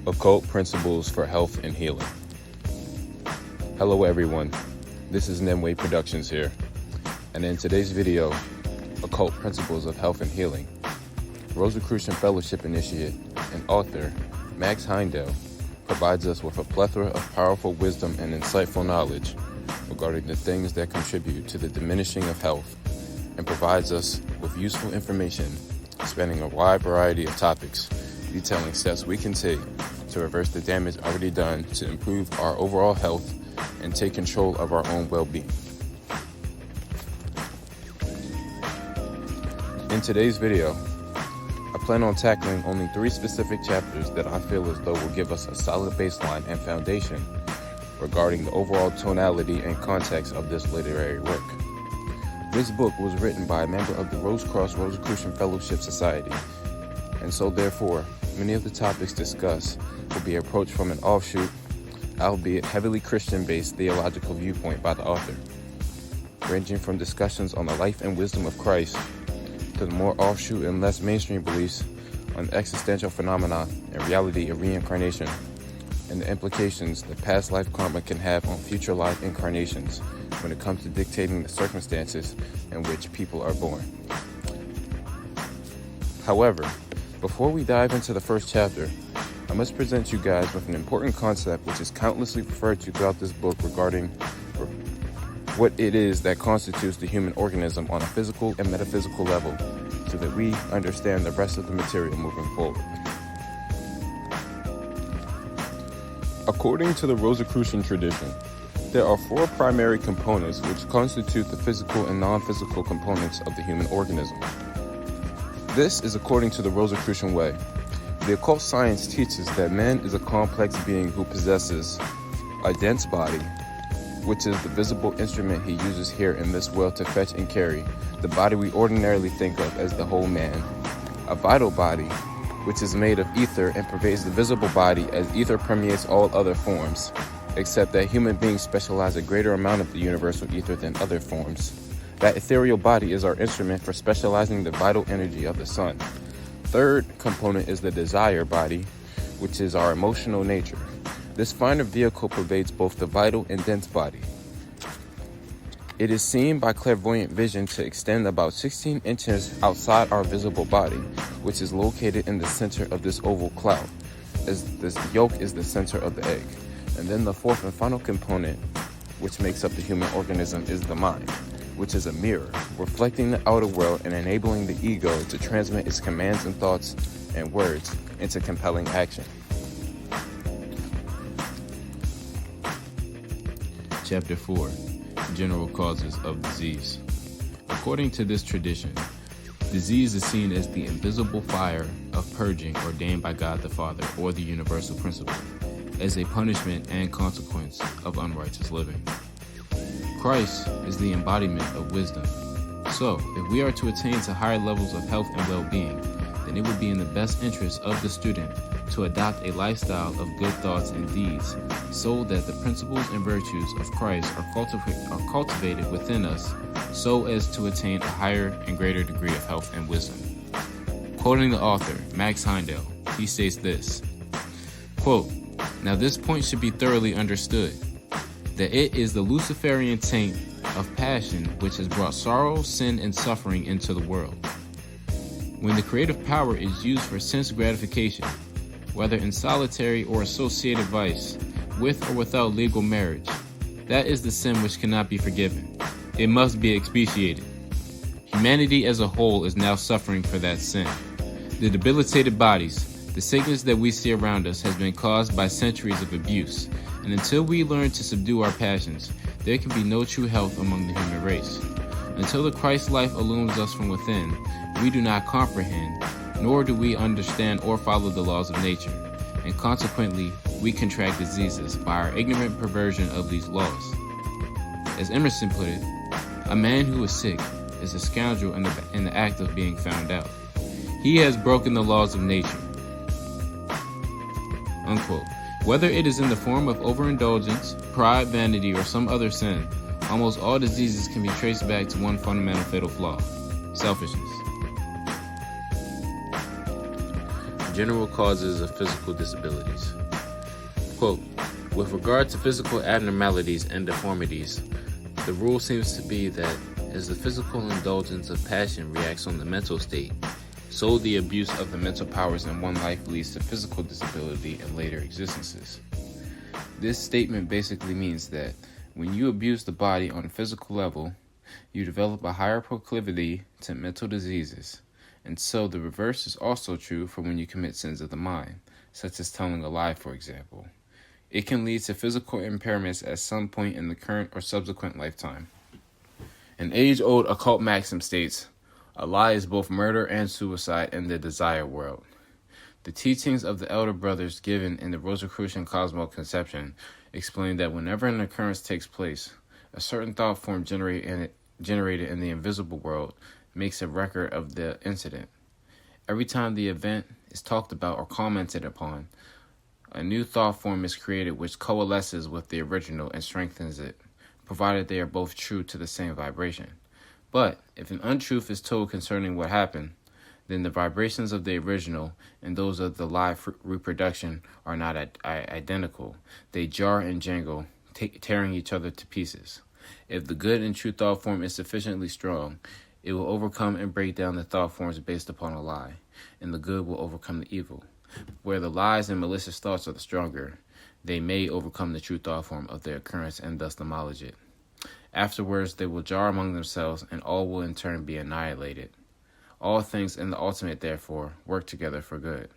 Occult Principles for Health and Healing. Hello everyone, this is Nemway Productions here, and in today's video, Occult Principles of Health and Healing, Rosicrucian Fellowship Initiate and author Max Heindel provides us with a plethora of powerful wisdom and insightful knowledge regarding the things that contribute to the diminishing of health, and provides us with useful information spanning a wide variety of topics, detailing steps we can take to reverse the damage already done to improve our overall health and take control of our own well-being. In today's video, I plan on tackling only 3 specific chapters that I feel as though will give us a solid baseline and foundation regarding the overall tonality and context of this literary work. This book was written by a member of the Rosicrucian Fellowship Society, and so therefore, many of the topics discussed will be approached from an offshoot, albeit heavily Christian-based theological viewpoint by the author, ranging from discussions on the life and wisdom of Christ to the more offshoot and less mainstream beliefs on the existential phenomena and reality of reincarnation and the implications that past life karma can have on future life incarnations when it comes to dictating the circumstances in which people are born. However, before we dive into the first chapter, I must present you guys with an important concept which is countlessly referred to throughout this book regarding what it is that constitutes the human organism on a physical and metaphysical level, so that we understand the rest of the material moving forward. According to the Rosicrucian tradition, there are 4 primary components which constitute the physical and non-physical components of the human organism. This is according to the Rosicrucian way. The occult science teaches that man is a complex being who possesses a dense body, which is the visible instrument he uses here in this world to fetch and carry the body we ordinarily think of as the whole man, a vital body, which is made of ether and pervades the visible body as ether permeates all other forms, except that human beings specialize a greater amount of the universal ether than other forms. That ethereal body is our instrument for specializing the vital energy of the sun. Third component is the desire body, which is our emotional nature. This finer vehicle pervades both the vital and dense body. It is seen by clairvoyant vision to extend about 16 inches outside our visible body, which is located in the center of this oval cloud, as this yolk is the center of the egg. And then the fourth and final component, which makes up the human organism, is the mind, which is a mirror, reflecting the outer world and enabling the ego to transmit its commands and thoughts and words into compelling action. Chapter 4. General Causes of Disease. According to this tradition, disease is seen as the invisible fire of purging ordained by God the Father, or the universal principle, as a punishment and consequence of unrighteous living. Christ is the embodiment of wisdom. So, if we are to attain to higher levels of health and well-being, then it would be in the best interest of the student to adopt a lifestyle of good thoughts and deeds, so that the principles and virtues of Christ are cultivated within us, so as to attain a higher and greater degree of health and wisdom. Quoting the author, Max Heindel, he states this, quote, "Now this point should be thoroughly understood, that it is the Luciferian taint of passion which has brought sorrow, sin, and suffering into the world. When the creative power is used for sense gratification, whether in solitary or associated vice, with or without legal marriage, that is the sin which cannot be forgiven. It must be expiated. Humanity as a whole is now suffering for that sin. The debilitated bodies, the sickness that we see around us has been caused by centuries of abuse, and until we learn to subdue our passions, there can be no true health among the human race. Until the Christ life illumines us from within, we do not comprehend, nor do we understand or follow the laws of nature, and consequently, we contract diseases by our ignorant perversion of these laws. As Emerson put it, a man who is sick is a scoundrel in the act of being found out. He has broken the laws of nature." Unquote. Whether it is in the form of overindulgence, pride, vanity, or some other sin, almost all diseases can be traced back to one fundamental fatal flaw: selfishness. General causes of physical disabilities. Quote, with regard to physical abnormalities and deformities, the rule seems to be that as the physical indulgence of passion reacts on the mental state, so the abuse of the mental powers in one life leads to physical disability in later existences. This statement basically means that when you abuse the body on a physical level, you develop a higher proclivity to mental diseases. And so the reverse is also true for when you commit sins of the mind, such as telling a lie, for example. It can lead to physical impairments at some point in the current or subsequent lifetime. An age-old occult maxim states, a lie is both murder and suicide in the desire world. The teachings of the elder brothers given in the Rosicrucian Cosmo conception explain that whenever an occurrence takes place, a certain thought form generated in the invisible world makes a record of the incident. Every time the event is talked about or commented upon, a new thought form is created which coalesces with the original and strengthens it, provided they are both true to the same vibration. But if an untruth is told concerning what happened, then the vibrations of the original and those of the live reproduction are not identical. They jar and jangle, tearing each other to pieces. If the good and true thought form is sufficiently strong, it will overcome and break down the thought forms based upon a lie, and the good will overcome the evil. Where the lies and malicious thoughts are the stronger, they may overcome the true thought form of their occurrence and thus demolish it. Afterwards, they will jar among themselves, and all will in turn be annihilated. All things in the ultimate, therefore, work together for good.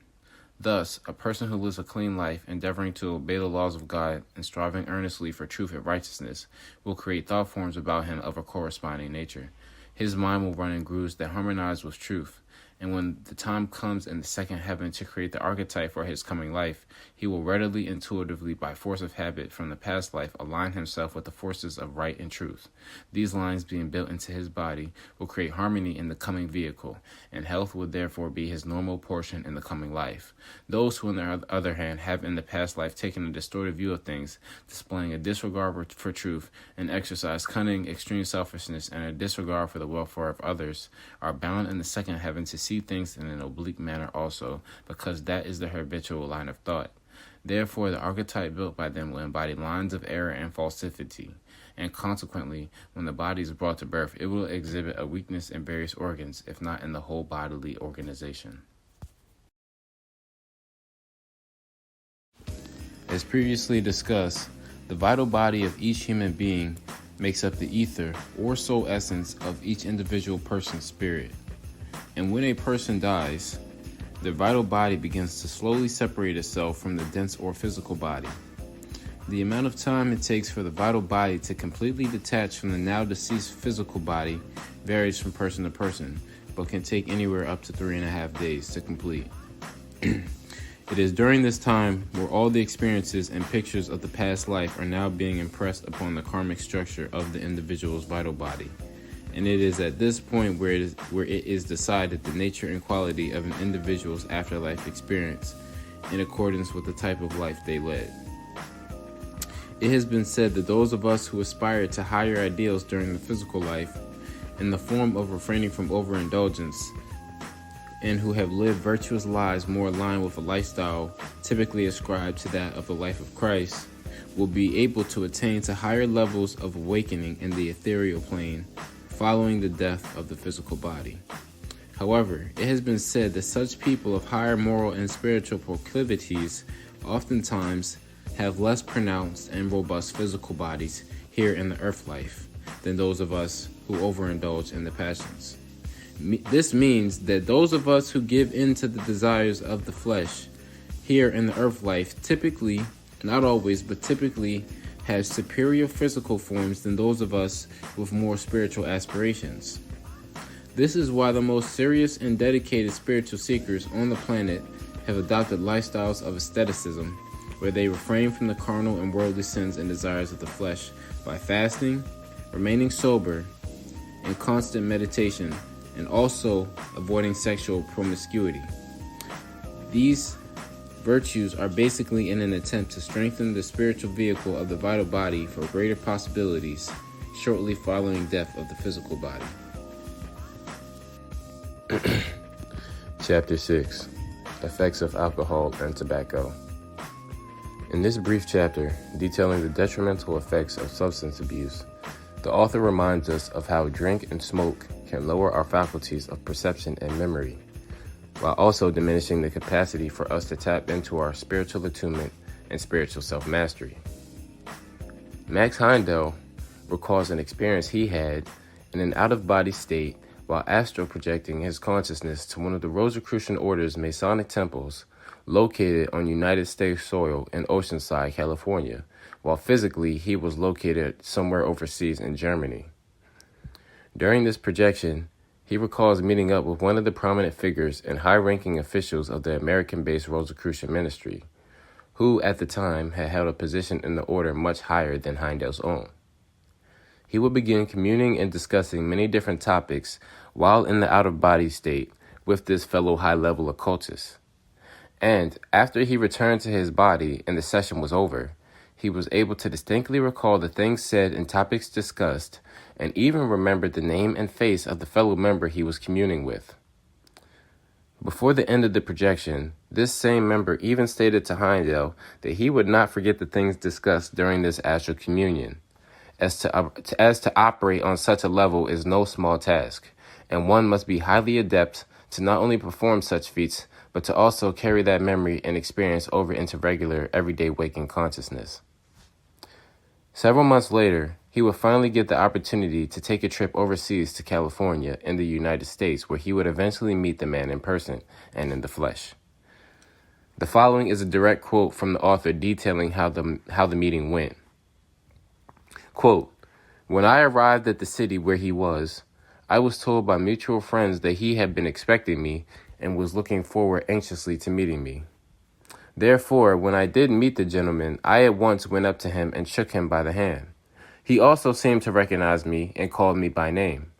Thus, a person who lives a clean life, endeavoring to obey the laws of God and striving earnestly for truth and righteousness, will create thought forms about him of a corresponding nature. His mind will run in grooves that harmonize with truth, and when the time comes in the second heaven to create the archetype for his coming life, he will readily, intuitively, by force of habit from the past life, align himself with the forces of right and truth. These lines being built into his body will create harmony in the coming vehicle, and health will therefore be his normal portion in the coming life. Those who, on the other hand, have in the past life taken a distorted view of things, displaying a disregard for truth, and exercise cunning, extreme selfishness, and a disregard for the welfare of others, are bound in the second heaven to see things in an oblique manner also, because that is the habitual line of thought. Therefore, the archetype built by them will embody lines of error and falsity, and consequently, when the body is brought to birth, it will exhibit a weakness in various organs, if not in the whole bodily organization. As previously discussed, the vital body of each human being makes up the ether or soul essence of each individual person's spirit. And when a person dies, their vital body begins to slowly separate itself from the dense or physical body. The amount of time it takes for the vital body to completely detach from the now deceased physical body varies from person to person, but can take anywhere up to 3.5 days to complete. It is during this time where all the experiences and pictures of the past life are now being impressed upon the karmic structure of the individual's vital body. And it is at this point where it is decided the nature and quality of an individual's afterlife experience in accordance with the type of life they led. It has been said that those of us who aspire to higher ideals during the physical life, in the form of refraining from overindulgence, and who have lived virtuous lives more aligned with a lifestyle typically ascribed to that of the life of Christ, will be able to attain to higher levels of awakening in the ethereal plane following the death of the physical body. However, it has been said that such people of higher moral and spiritual proclivities oftentimes have less pronounced and robust physical bodies here in the earth life than those of us who overindulge in the passions. This means that those of us who give in to the desires of the flesh here in the earth life typically, not always, but typically have superior physical forms than those of us with more spiritual aspirations. This is why the most serious and dedicated spiritual seekers on the planet have adopted lifestyles of asceticism, where they refrain from the carnal and worldly sins and desires of the flesh by fasting, remaining sober, and constant meditation, and also avoiding sexual promiscuity. These virtues are basically in an attempt to strengthen the spiritual vehicle of the vital body for greater possibilities shortly following death of the physical body. Chapter 6. Effects of alcohol and tobacco. In this brief chapter, detailing the detrimental effects of substance abuse, the author reminds us of how drink and smoke can lower our faculties of perception and memory, while also diminishing the capacity for us to tap into our spiritual attunement and spiritual self-mastery. Max Heindel recalls an experience he had in an out-of-body state while astral projecting his consciousness to one of the Rosicrucian Order's Masonic temples located on United States soil in Oceanside, California, while physically he was located somewhere overseas in Germany. During this projection, he recalls meeting up with one of the prominent figures and high-ranking officials of the American-based Rosicrucian ministry, who at the time had held a position in the order much higher than Heindel's own. He would begin communing and discussing many different topics while in the out-of-body state with this fellow high-level occultist. And after he returned to his body and the session was over, he was able to distinctly recall the things said and topics discussed, and even remembered the name and face of the fellow member he was communing with. Before the end of the projection, this same member even stated to Heindel that he would not forget the things discussed during this astral communion, as to operate on such a level is no small task, and one must be highly adept to not only perform such feats, but to also carry that memory and experience over into regular, everyday waking consciousness. Several months later, he would finally get the opportunity to take a trip overseas to California in the United States, where he would eventually meet the man in person and in the flesh. The following is a direct quote from the author detailing how the meeting went. Quote, "When I arrived at the city where he was, I was told by mutual friends that he had been expecting me and was looking forward anxiously to meeting me. Therefore, when I did meet the gentleman, I at once went up to him and shook him by the hand. He also seemed to recognize me and called me by name.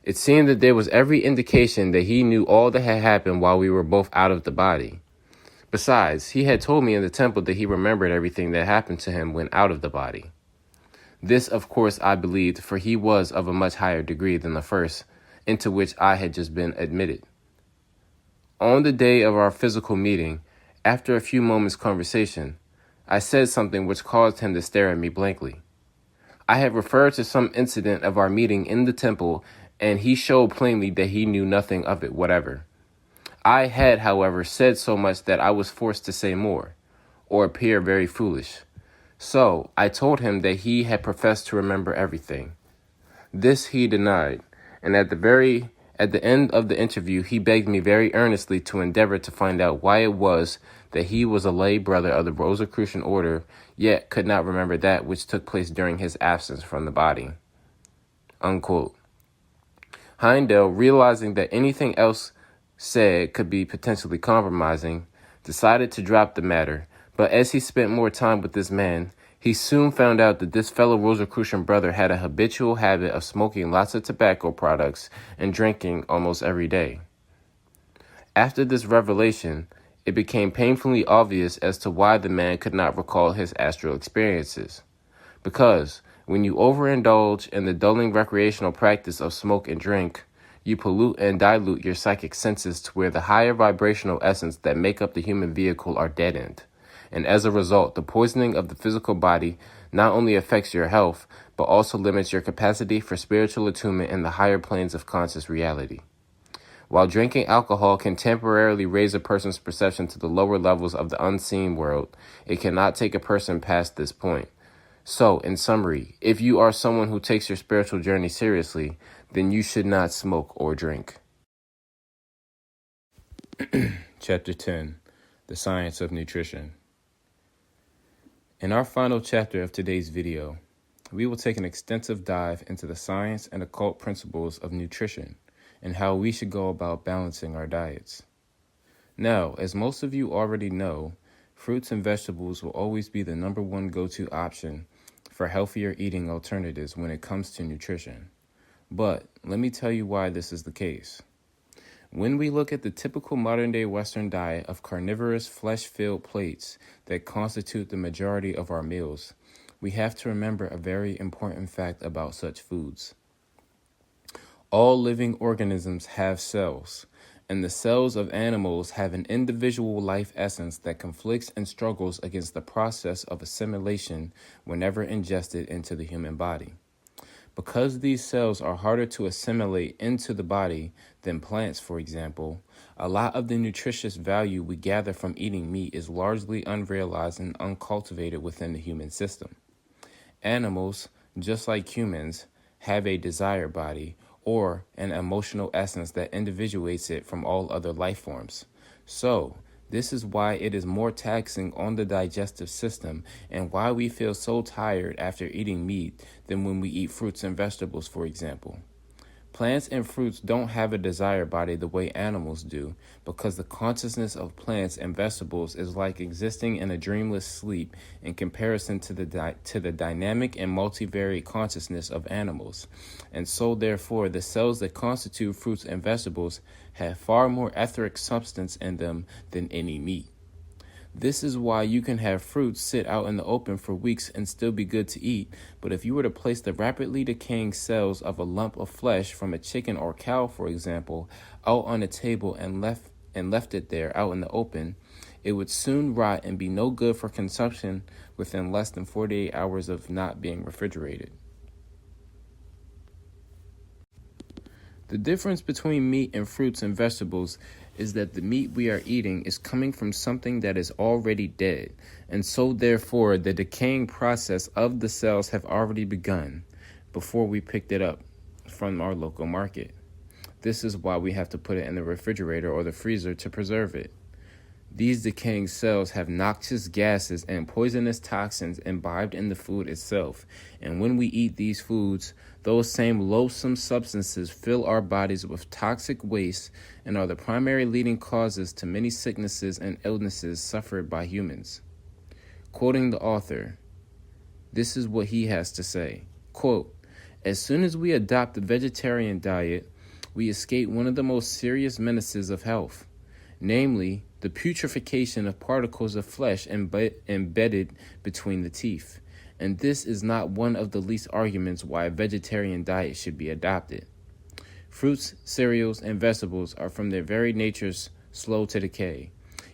It seemed that there was every indication that he knew all that had happened while we were both out of the body. Besides, he had told me in the temple that he remembered everything that happened to him when out of the body. This, of course, I believed, for he was of a much higher degree than the first, into which I had just been admitted. On the day of our physical meeting, after a few moments' conversation, I said something which caused him to stare at me blankly. I had referred to some incident of our meeting in the temple, and he showed plainly that he knew nothing of it whatever. I had, however, said so much that I was forced to say more, or appear very foolish. So I told him that he had professed to remember everything. This he denied, and at the end of the interview, he begged me very earnestly to endeavor to find out why it was that he was a lay brother of the Rosicrucian Order, yet could not remember that which took place during his absence from the body." Unquote. Heindel, realizing that anything else said could be potentially compromising, decided to drop the matter, but as he spent more time with this man, he soon found out that this fellow Rosicrucian brother had a habitual habit of smoking lots of tobacco products and drinking almost every day. After this revelation, it became painfully obvious as to why the man could not recall his astral experiences. Because when you overindulge in the dulling recreational practice of smoke and drink, you pollute and dilute your psychic senses to where the higher vibrational essence that make up the human vehicle are deadened. And as a result, the poisoning of the physical body not only affects your health, but also limits your capacity for spiritual attunement in the higher planes of conscious reality. While drinking alcohol can temporarily raise a person's perception to the lower levels of the unseen world, it cannot take a person past this point. So, in summary, if you are someone who takes your spiritual journey seriously, then you should not smoke or drink. Chapter 10. The Science of Nutrition. In our final chapter of today's video, we will take an extensive dive into the science and occult principles of nutrition and how we should go about balancing our diets. Now, as most of you already know, fruits and vegetables will always be the number one go-to option for healthier eating alternatives when it comes to nutrition. But let me tell you why this is the case. When we look at the typical modern-day Western diet of carnivorous, flesh-filled plates that constitute the majority of our meals, we have to remember a very important fact about such foods. All living organisms have cells, and the cells of animals have an individual life essence that conflicts and struggles against the process of assimilation whenever ingested into the human body. Because these cells are harder to assimilate into the body than plants, for example, a lot of the nutritious value we gather from eating meat is largely unrealized and uncultivated within the human system. Animals, just like humans, have a desire body, or an emotional essence that individuates it from all other life forms. So, this is why it is more taxing on the digestive system and why we feel so tired after eating meat than when we eat fruits and vegetables, for example. Plants and fruits don't have a desire body the way animals do, because the consciousness of plants and vegetables is like existing in a dreamless sleep in comparison to the dynamic and multivariate consciousness of animals. And so therefore the cells that constitute fruits and vegetables have far more etheric substance in them than any meat. This is why you can have fruits sit out in the open for weeks and still be good to eat, but if you were to place the rapidly decaying cells of a lump of flesh from a chicken or cow, for example, out on a table and left it there out in the open, it would soon rot and be no good for consumption within less than 48 hours of not being refrigerated. The difference between meat and fruits and vegetables is that the meat we are eating is coming from something that is already dead, and so therefore the decaying process of the cells have already begun before we picked it up from our local market. This is why we have to put it in the refrigerator or the freezer to preserve it. These decaying cells have noxious gases and poisonous toxins imbibed in the food itself, and when we eat these foods, those same loathsome substances fill our bodies with toxic waste and are the primary leading causes to many sicknesses and illnesses suffered by humans. Quoting the author, this is what he has to say. Quote, "As soon as we adopt the vegetarian diet, we escape one of the most serious menaces of health, namely the putrefaction of particles of flesh embedded between the teeth. And this is not one of the least arguments why a vegetarian diet should be adopted. Fruits, cereals, and vegetables are from their very natures slow to decay.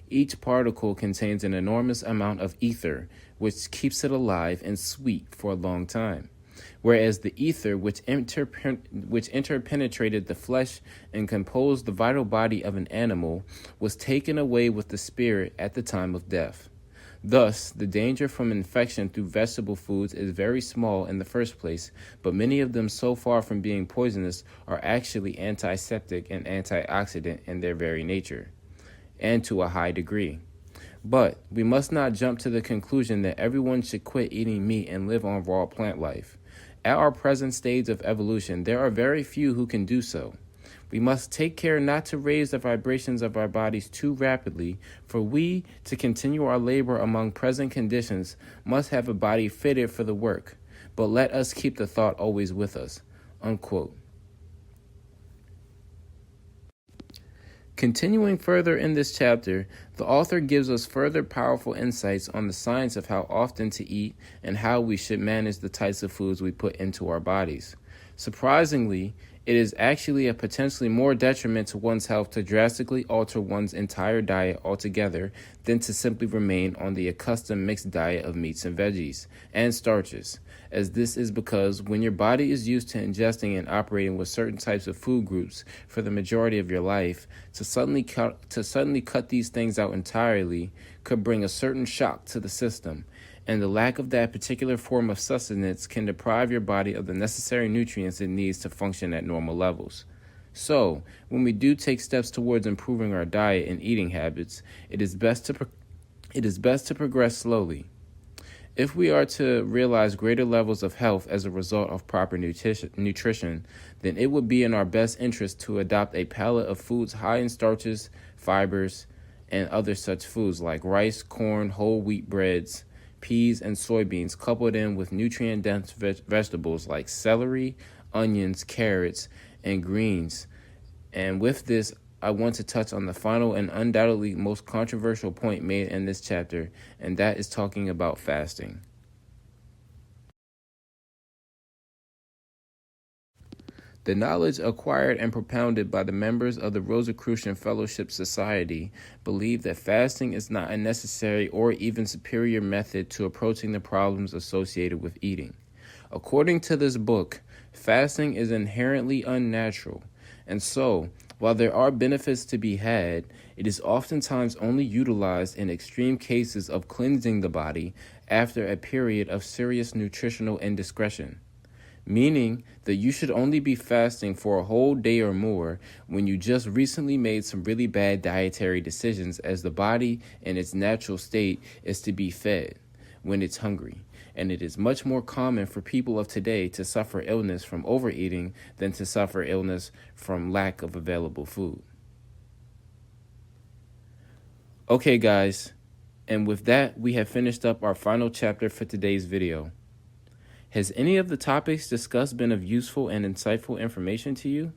Each particle contains an enormous amount of ether, which keeps it alive and sweet for a long time. Whereas the ether which interpenetrated the flesh and composed the vital body of an animal was taken away with the spirit at the time of death. Thus, the danger from infection through vegetable foods is very small in the first place, but many of them, so far from being poisonous, are actually antiseptic and antioxidant in their very nature, and to a high degree. But we must not jump to the conclusion that everyone should quit eating meat and live on raw plant life. At our present stage of evolution, there are very few who can do so. We must take care not to raise the vibrations of our bodies too rapidly, for we, to continue our labor among present conditions, must have a body fitted for the work. But let us keep the thought always with us." Unquote. Continuing further in this chapter, the author gives us further powerful insights on the science of how often to eat and how we should manage the types of foods we put into our bodies. Surprisingly, it is actually a potentially more detriment to one's health to drastically alter one's entire diet altogether than to simply remain on the accustomed mixed diet of meats and veggies and starches, as this is because when your body is used to ingesting and operating with certain types of food groups for the majority of your life, to suddenly cut these things out entirely could bring a certain shock to the system, and the lack of that particular form of sustenance can deprive your body of the necessary nutrients it needs to function at normal levels. So, when we do take steps towards improving our diet and eating habits, it is best to progress slowly. If we are to realize greater levels of health as a result of proper nutrition, then it would be in our best interest to adopt a palette of foods high in starches, fibers, and other such foods like rice, corn, whole wheat breads, peas, and soybeans, coupled in with nutrient-dense vegetables like celery, onions, carrots, and greens. And with this, I want to touch on the final and undoubtedly most controversial point made in this chapter, and that is talking about fasting. The knowledge acquired and propounded by the members of the Rosicrucian Fellowship Society believe that fasting is not a necessary or even superior method to approaching the problems associated with eating. According to this book, fasting is inherently unnatural, and so, while there are benefits to be had, it is oftentimes only utilized in extreme cases of cleansing the body after a period of serious nutritional indiscretion. Meaning that you should only be fasting for a whole day or more when you just recently made some really bad dietary decisions, as the body in its natural state is to be fed when it's hungry. And it is much more common for people of today to suffer illness from overeating than to suffer illness from lack of available food. Okay, guys, and with that, we have finished up our final chapter for today's video. Has any of the topics discussed been of useful and insightful information to you?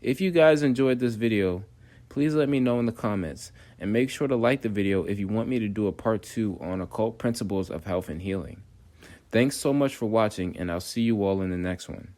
If you guys enjoyed this video, please let me know in the comments, and make sure to like the video if you want me to do a part 2 on occult principles of health and healing. Thanks so much for watching, and I'll see you all in the next one.